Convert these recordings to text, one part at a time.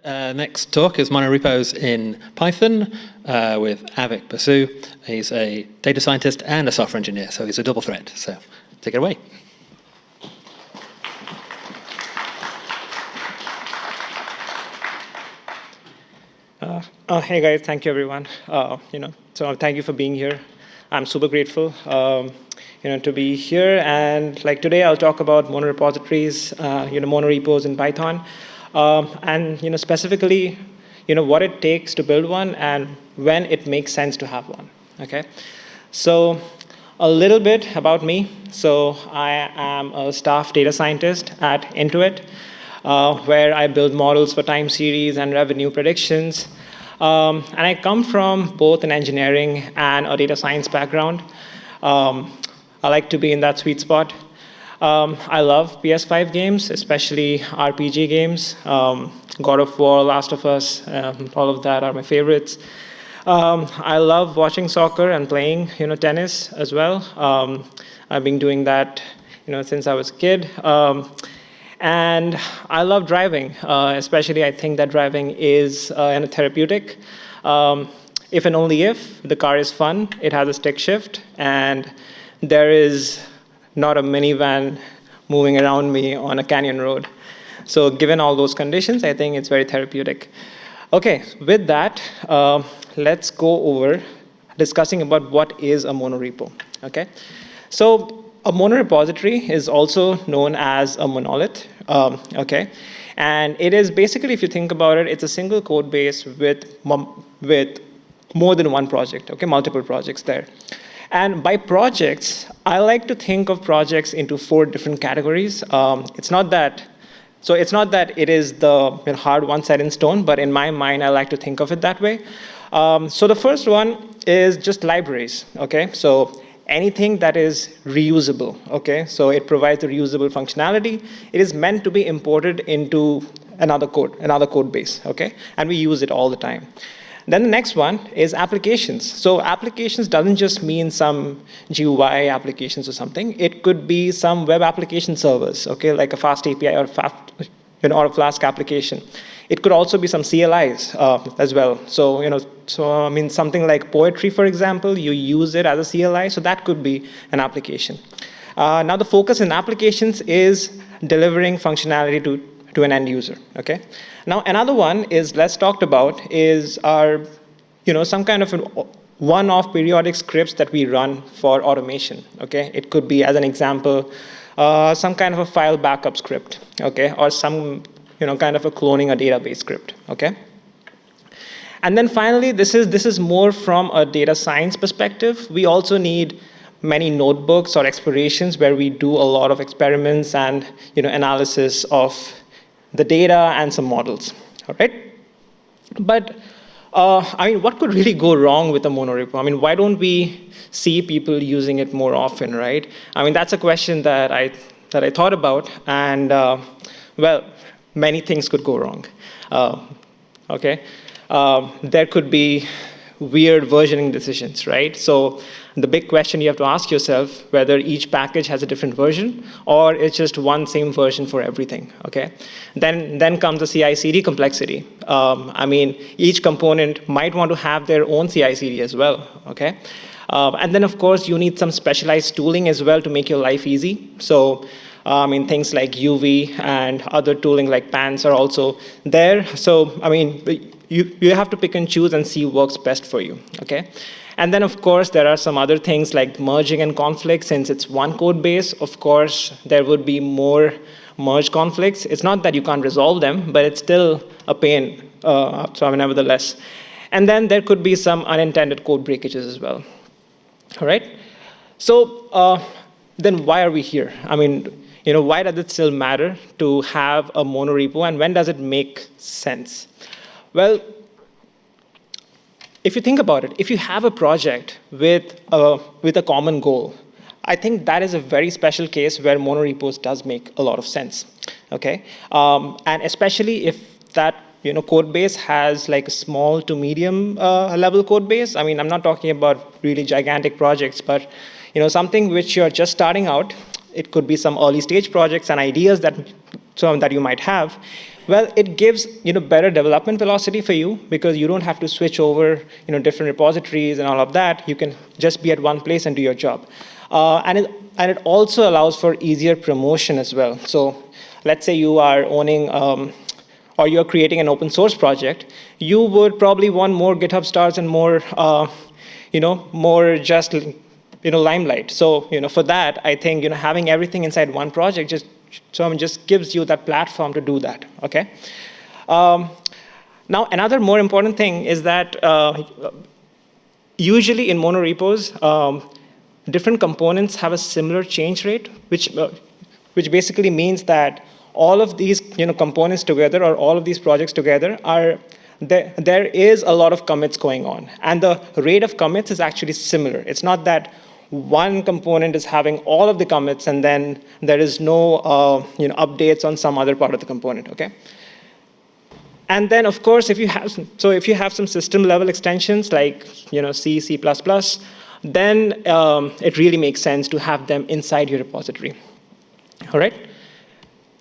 Next talk is Monorepos in Python with Avik Basu. He's a data scientist and a software engineer, so he's a double threat. So take it away. Hey guys, thank you everyone. So thank you for being here. I'm super grateful, to be here. And like today, I'll talk about mono-repositories, monorepos in Python, and specifically, what it takes to build one and when it makes sense to have one. Okay, so a little bit about me. So I am a staff data scientist at Intuit, where I build models for time series and revenue predictions. And I come from both an engineering and a data science background. I like to be in that sweet spot. I love PS5 games, especially RPG games. God of War, Last of Us, all of that are my favorites. I love watching soccer and playing, tennis as well. I've been doing that, since I was a kid. And I love driving, especially I think that driving is therapeutic. If and only if the car is fun, it has a stick shift, and there is not a minivan moving around me on a canyon road. So given all those conditions, I think it's very therapeutic. Okay, with that, let's go over discussing about what is a monorepo. Okay, so a monorepository is also known as a monolith, okay? And it is basically, if you think about it, it's a single code base with more than one project, okay? Multiple projects there. And by projects, I like to think of projects into 4 different categories. It's not that it is the hard one set in stone, but in my mind, I like to think of it that way. So the first one is just libraries, okay? So anything that is reusable, okay? So it provides a reusable functionality. It is meant to be imported into another code base, okay? And we use it all the time. Then the next one is applications. So applications doesn't just mean some GUI applications or something. It could be some web application servers, okay? Like a fast API or a Flask application. It could also be some CLIs as well. So, something like poetry, for example, you use it as a CLI, so that could be an application. Now, the focus in applications is delivering functionality to an end user, okay? Now, another one is less talked about is our, some kind of one-off periodic scripts that we run for automation, okay? It could be, as an example, some kind of a file backup script, okay? Or some kind of a cloning a database script, okay? And then finally, this is more from a data science perspective. We also need many notebooks or explorations where we do a lot of experiments and analysis of the data and some models, all right? But what could really go wrong with a monorepo? Why don't we see people using it more often, right? That's a question that I thought about, and many things could go wrong, okay? There could be weird versioning decisions, right? So the big question you have to ask yourself whether each package has a different version or it's just one same version for everything, okay? Then comes the CI/CD complexity. Each component might want to have their own CI/CD as well, okay? And then, of course, you need some specialized tooling as well to make your life easy. So things like UV and other tooling like PANS are also there. So, you have to pick and choose and see what works best for you, okay? And then, of course, there are some other things like merging and conflicts. Since it's one code base, of course, there would be more merge conflicts. It's not that you can't resolve them, but it's still a pain, nevertheless. And then there could be some unintended code breakages as well, all right? So then why are we here? Why does it still matter to have a monorepo, and when does it make sense? Well, if you think about it, if you have a project with a common goal, I think that is a very special case where monorepos does make a lot of sense, okay? And especially if that code base has like a small to medium level code base. I'm not talking about really gigantic projects, but something which you're just starting out. It could be some early stage projects and ideas that you might have. Well, it gives better development velocity for you because you don't have to switch over different repositories and all of that. You can just be at one place and do your job. And it also allows for easier promotion as well. So let's say you are owning or you're creating an open source project, you would probably want more GitHub stars and more more just limelight. So for that, I think having everything inside one project just gives you that platform to do that. Okay. Now another more important thing is that usually in monorepos, different components have a similar change rate, which basically means that all of these components together or all of these projects together are there is a lot of commits going on, and the rate of commits is actually similar. It's not that one component is having all of the commits and then there is no updates on some other part of the component. Okay. And then of course, if you have some system level extensions like C, C++, then it really makes sense to have them inside your repository. All right.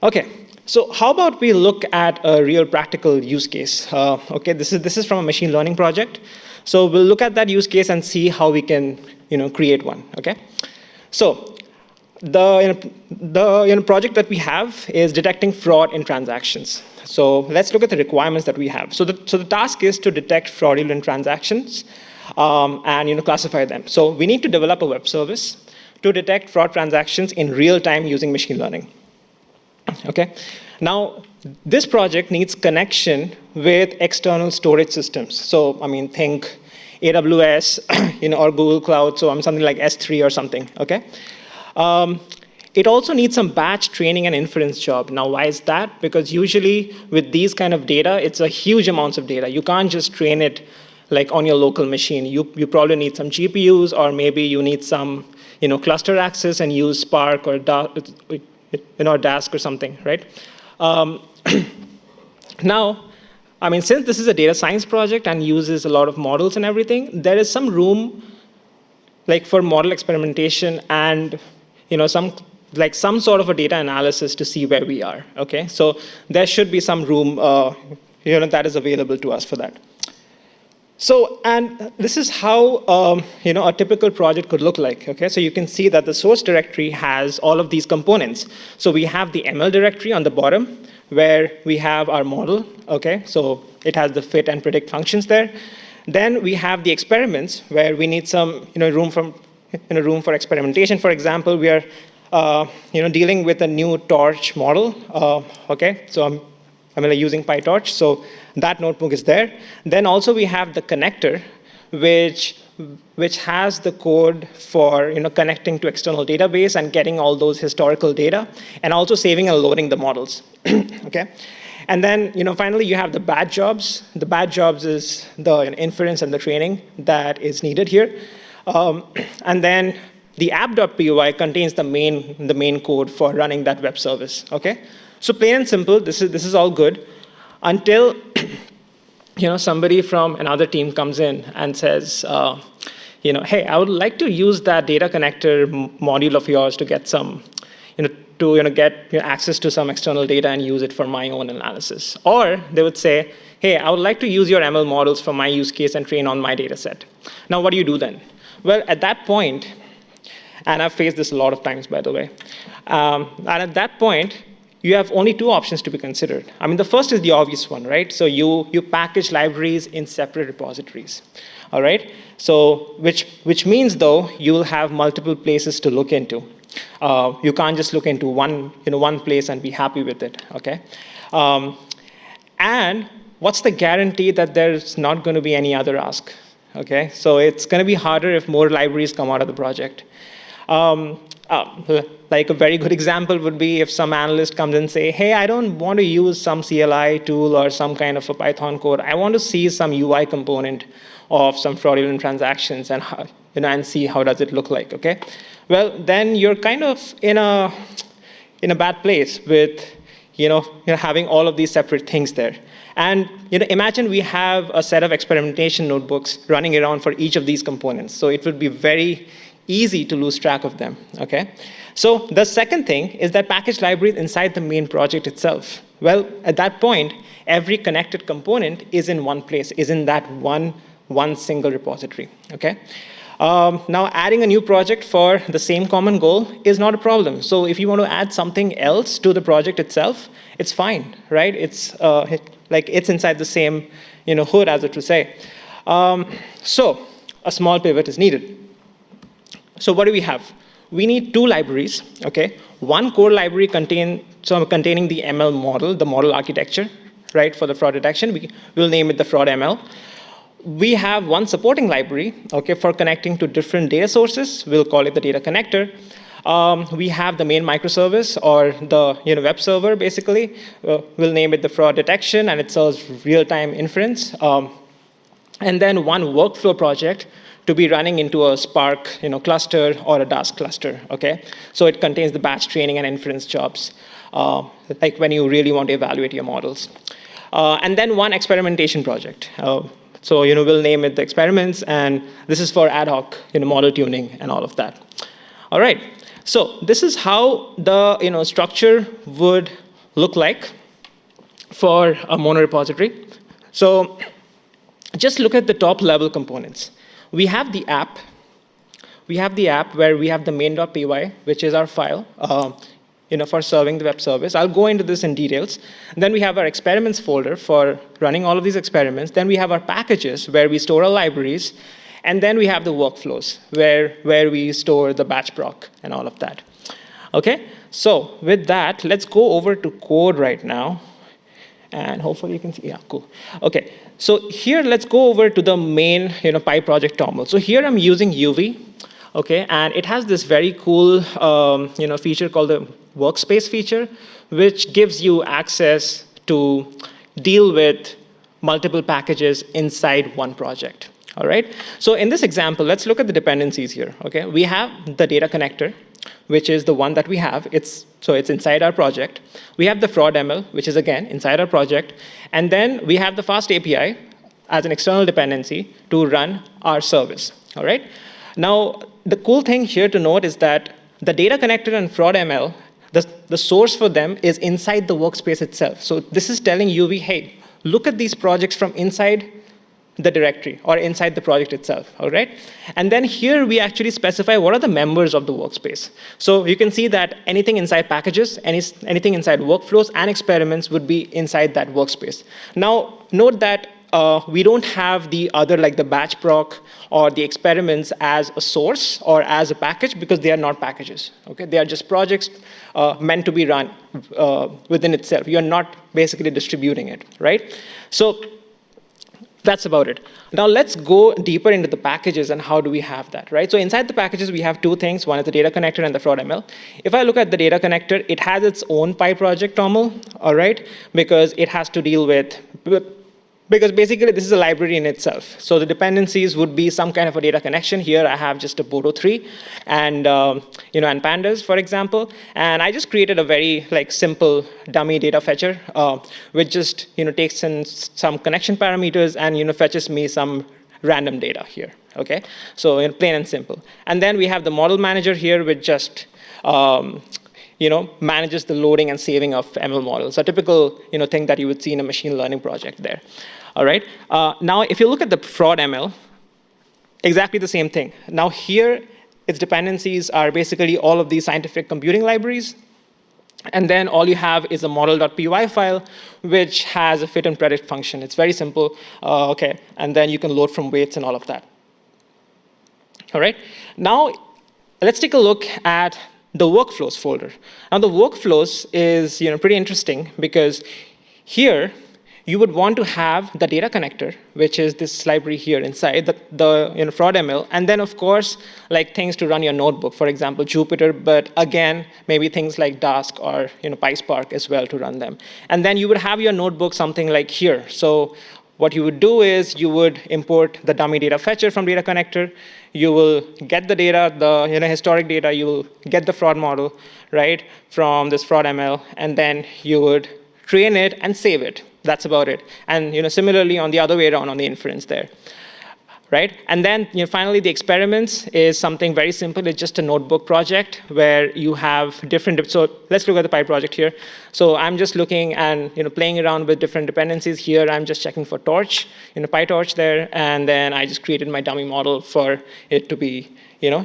Okay. So how about we look at a real practical use case? Okay, this is from a machine learning project. So we'll look at that use case and see how we can create one. Okay. So the project that we have is detecting fraud in transactions. So let's look at the requirements that we have. So the task is to detect fraudulent transactions and classify them. So we need to develop a web service to detect fraud transactions in real time using machine learning. Okay. Now, this project needs connection with external storage systems. So, I mean, think AWS, or Google Cloud. So, something like S3 or something. Okay. It also needs some batch training and inference job. Now, why is that? Because usually with these kind of data, it's a huge amounts of data. You can't just train it like on your local machine. You probably need some GPUs, or maybe you need some cluster access and use Spark or Dask or something, right? Now, I mean, since this is a data science project and uses a lot of models and everything, there is some room like for model experimentation and some sort of a data analysis to see where we are. Okay, so there should be some room that is available to us for that. So, and this is how a typical project could look like. Okay, so you can see that the source directory has all of these components. So we have the ML directory on the bottom, where we have our model. Okay, so it has the fit and predict functions there. Then we have the experiments, where we need some room for experimentation. For example, we are dealing with a new torch model. Okay, so I'm using PyTorch, so that notebook is there. Then also we have the connector, which has the code for connecting to external database and getting all those historical data, and also saving and loading the models. Okay, and then finally you have the bad jobs. The bad jobs is the inference and the training that is needed here, and then the app.py contains the main code for running that web service. Okay. So plain and simple, this is all good until somebody from another team comes in and says, hey, I would like to use that data connector module of yours to get some, get access to some external data and use it for my own analysis. Or they would say, hey, I would like to use your ML models for my use case and train on my data set. Now, what do you do then? Well, at that point, and I've faced this a lot of times, by the way, and at that point, you have only two options to be considered. I mean, the first is the obvious one, right? So you package libraries in separate repositories, all right? So which means, though, you will have multiple places to look into. You can't just look into one place and be happy with it, okay? And what's the guarantee that there's not going to be any other ask, okay? So it's going to be harder if more libraries come out of the project. Like a very good example would be if some analyst comes and say, hey, I don't want to use some CLI tool or some kind of a Python code. I want to see some UI component of some fraudulent transactions and and see how does it look like. Okay, well then you're kind of in a bad place with having all of these separate things there. And imagine we have a set of experimentation notebooks running around for each of these components. So it would be very easy to lose track of them, okay? So the second thing is that package libraries inside the main project itself. Well, at that point, every connected component is in one place, is in that one single repository, okay? Now, adding a new project for the same common goal is not a problem. So if you want to add something else to the project itself, it's fine, right? It's it's inside the same hood, as it to say. So a small pivot is needed. So what do we have? We need two libraries, okay? One core library containing the ML model, the model architecture, right, for the fraud detection. We'll name it the fraud ML. We have one supporting library, okay, for connecting to different data sources. We'll call it the data connector. We have the main microservice, or the web server, basically. We'll name it the fraud detection, and it serves real-time inference. And then one workflow project to be running into a Spark cluster or a Dask cluster, okay? So it contains the batch training and inference jobs, like when you really want to evaluate your models. And then one experimentation project. So we'll name it the experiments, and this is for ad hoc model tuning and all of that. All right, so this is how the structure would look like for a monorepository. So just look at the top level components. We have the app. We have the app where we have the main.py, which is our file for serving the web service. I'll go into this in details. Then we have our experiments folder for running all of these experiments. Then we have our packages where we store our libraries. And then we have the workflows where we store the batch proc and all of that. Okay, so with that, let's go over to code right now. And hopefully you can see, yeah, cool. Okay, so here let's go over to the main PyProject toml. So here I'm using UV, okay, and it has this very cool feature called the workspace feature, which gives you access to deal with multiple packages inside one project. All right, so in this example, let's look at the dependencies here. Okay, we have the data connector, which is the one that we have. So it's inside our project. We have the fraud ML, which is again inside our project. And then we have the fast API as an external dependency to run our service. All right. Now, the cool thing here to note is that the data connector and fraud ML, the source for them is inside the workspace itself. So this is telling UV, hey, look at these projects from inside the directory or inside the project itself, all right? And then here we actually specify what are the members of the workspace. So you can see that anything inside packages, anything inside workflows and experiments would be inside that workspace. Now, note that we don't have the other, like the batch proc or the experiments as a source or as a package because they are not packages, okay? They are just projects meant to be run within itself. You're not basically distributing it, right? So that's about it. Now let's go deeper into the packages and how do we have that, right? So inside the packages, we have two things. One is the data connector and the fraud ML. If I look at the data connector, it has its own PyProject toml, all right? Because it has to deal with, because basically this is a library in itself. So the dependencies would be some kind of a data connection. Here I have just a Bodo 3 and and pandas, for example. And I just created a very simple dummy data fetcher, which just takes in some connection parameters and fetches me some random data here. Okay, so plain and simple. And then we have the model manager here, which just manages the loading and saving of ML models, a typical thing that you would see in a machine learning project there. All right. Now, if you look at the fraud ML, exactly the same thing. Now here, its dependencies are basically all of these scientific computing libraries. And then all you have is a model.py file, which has a fit and predict function. It's very simple. Okay. And then you can load from weights and all of that. All right. Now, let's take a look at the workflows folder. Now the workflows is pretty interesting because here you would want to have the data connector, which is this library here inside the fraud ML, and then of course things to run your notebook, for example Jupyter, but again maybe things like Dask or PySpark as well to run them. And then you would have your notebook something like here. So what you would do is you would import the dummy data fetcher from data connector. You will get the data, the historic data. You will get the fraud model, right, from this fraud ML, and then you would train it and save it. That's about it. And similarly on the other way around on the inference there. right? And then finally, the experiments is something very simple. It's just a notebook project where you have different. So let's look at the Py project here. So I'm just looking and playing around with different dependencies. Here I'm just checking for torch, PyTorch there, and then I just created my dummy model for it to be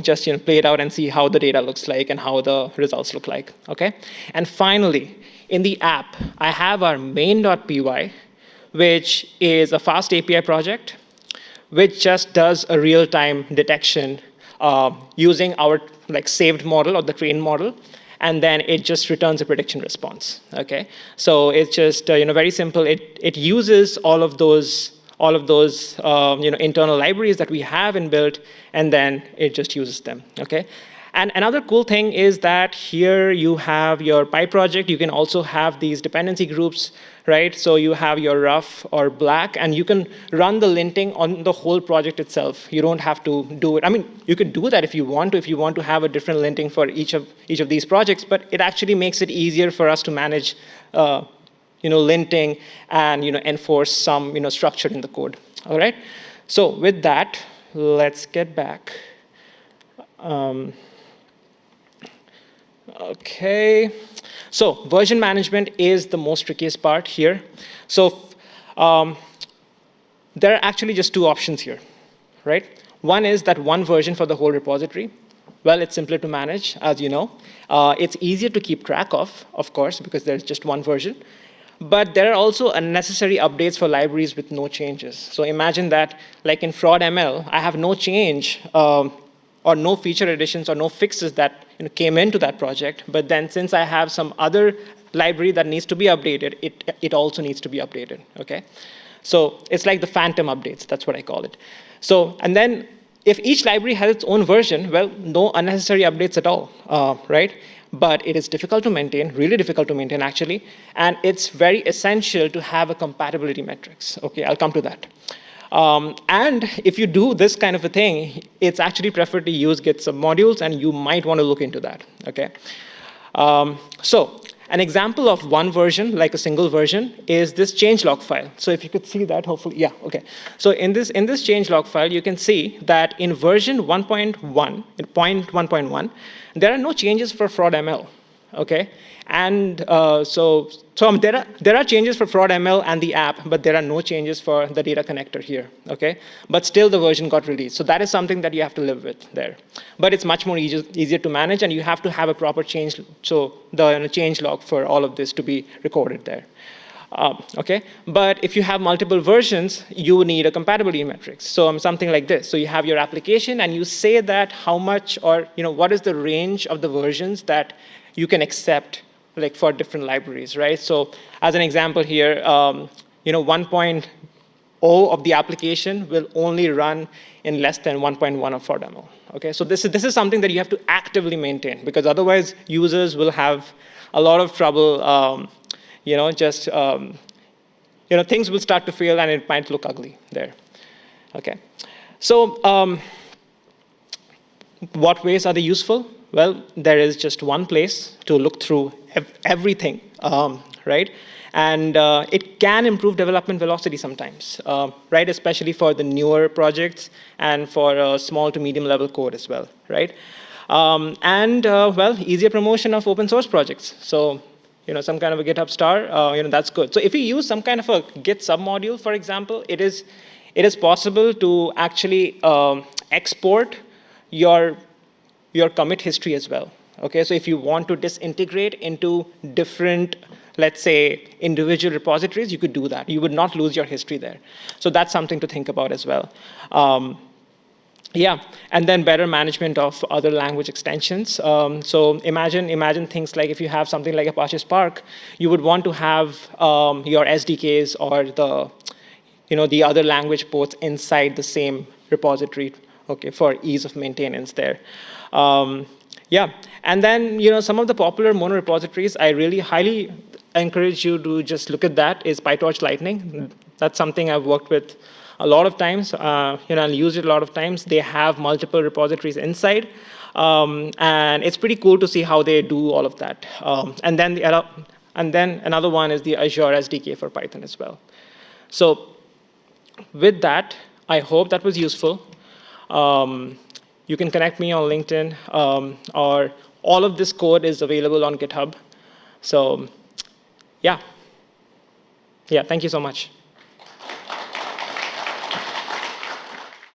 just play it out and see how the data looks like and how the results look like. Okay, and finally, in the app, I have our main.py, which is a fast API project, which just does a real-time detection using our saved model or the trained model, and then it just returns a prediction response. Okay, so it's just very simple. It uses all of those internal libraries that we have inbuilt, and then it just uses them. Okay. And another cool thing is that here you have your Py project. You can also have these dependency groups, right? So you have your rough or black, and you can run the linting on the whole project itself. You don't have to do it. I mean, you could do that if you want to have a different linting for each of these projects, but it actually makes it easier for us to manage linting and enforce some structure in the code. All right. So with that, let's get back. Okay, so version management is the most trickiest part here. So there are actually just two options here, right? One is that one version for the whole repository. Well, it's simpler to manage, as you know. It's easier to keep track of course, because there's just one version. But there are also unnecessary updates for libraries with no changes. So imagine that, like in fraud ML, I have no change or no feature additions or no fixes that came into that project. But then since I have some other library that needs to be updated, it also needs to be updated. Okay, so it's like the phantom updates. That's what I call it. So and then if each library has its own version, well, no unnecessary updates at all, right? But it is difficult to maintain, really difficult to maintain actually, and it's very essential to have a compatibility metrics. Okay, I'll come to that. And if you do this kind of a thing, it's actually preferred to use Git submodules, and you might want to look into that. Okay. So an example of one version, like a single version, is this changelog file. So if you could see that, hopefully, yeah, okay. So in this changelog file, you can see that in version 1.1, in 0.1.1, there are no changes for fraud ML. Okay. And so there are changes for fraud ML and the app, but there are no changes for the data connector here, okay? But still the version got released. So that is something that you have to live with there. But it's much more easier to manage, and you have to have a proper change, so the change log for all of this to be recorded there. Okay, but if you have multiple versions, you need a compatibility metrics. So something like this. So you have your application, and you say that how much, or what is the range of the versions that you can accept, like for different libraries, right? So as an example here, 1.0 of the application will only run in less than 1.1 of FordML. Okay, so this is something that you have to actively maintain, because otherwise users will have a lot of trouble. Things will start to fail, and it might look ugly there. Okay, so what ways are they useful? Well, there is just one place to look through everything, right? And it can improve development velocity sometimes, right? Especially for the newer projects and for small to medium level code as well, right? Well, easier promotion of open source projects. So, some kind of a GitHub star, that's good. So if you use some kind of a Git submodule, for example, it is possible to actually export your commit history as well. Okay, so if you want to disintegrate into different, let's say, individual repositories, you could do that. You would not lose your history there. So that's something to think about as well. Yeah, and then better management of other language extensions. So imagine things like if you have something like Apache Spark, you would want to have your SDKs or the other language ports inside the same repository. Okay, for ease of maintenance there. Yeah, and then some of the popular monorepositories, I really highly encourage you to just look at that, is PyTorch Lightning. That's something I've worked with a lot of times, I'll use it a lot of times. They have multiple repositories inside, and it's pretty cool to see how they do all of that. And then another one is the Azure SDK for Python as well. So with that, I hope that was useful. You can connect me on LinkedIn, or all of this code is available on GitHub. So yeah, thank you so much.